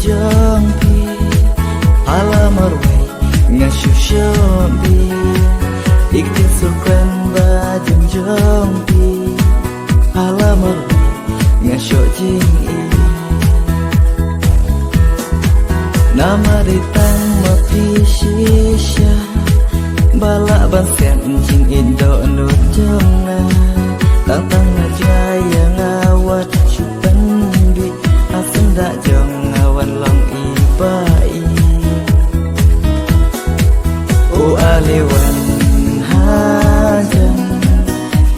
Jampi alamar way nga shushambi iktin surkan bajum jampi alamar way nga shojing nama ditang mapishisha bala bansen jing indo nut jamna tang jaya ngawat chupan bi asenda jong ngawan long ibai o aliwan hajan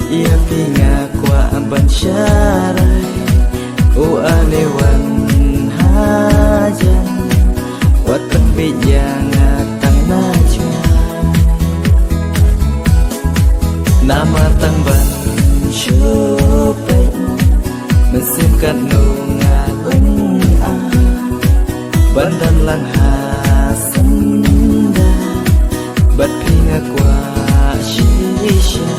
ia pinga kwa ban syarai o aliwan hajan watan bijang tang najwa nama tang ban chupeng mesin kat nunga bandan lang hasenda bat pinga kwa shisha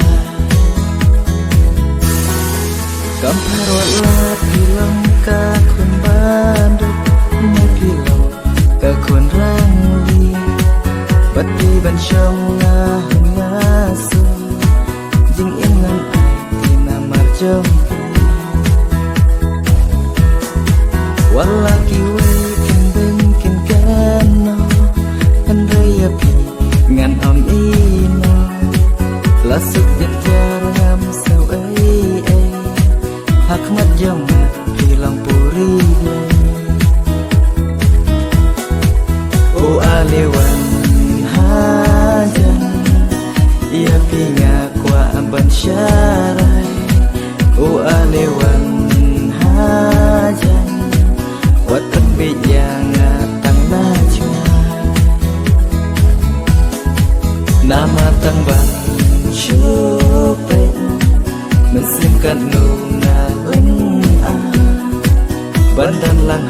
kamparot lat bilang ka kun bandut me bilang ka kun rangli bat pi ban shong nga ngasu jing ingan ai tina marjom walaki we kin kano andaya pi ngan om ino lasuk jar ngam sau ai hakmat jong hilang puri o aliwan hajan ia pinga kwa ban syarai o aliwan hajan watan bijang tang najwa nama tang ban chupeng mesin kat nunga bandan lang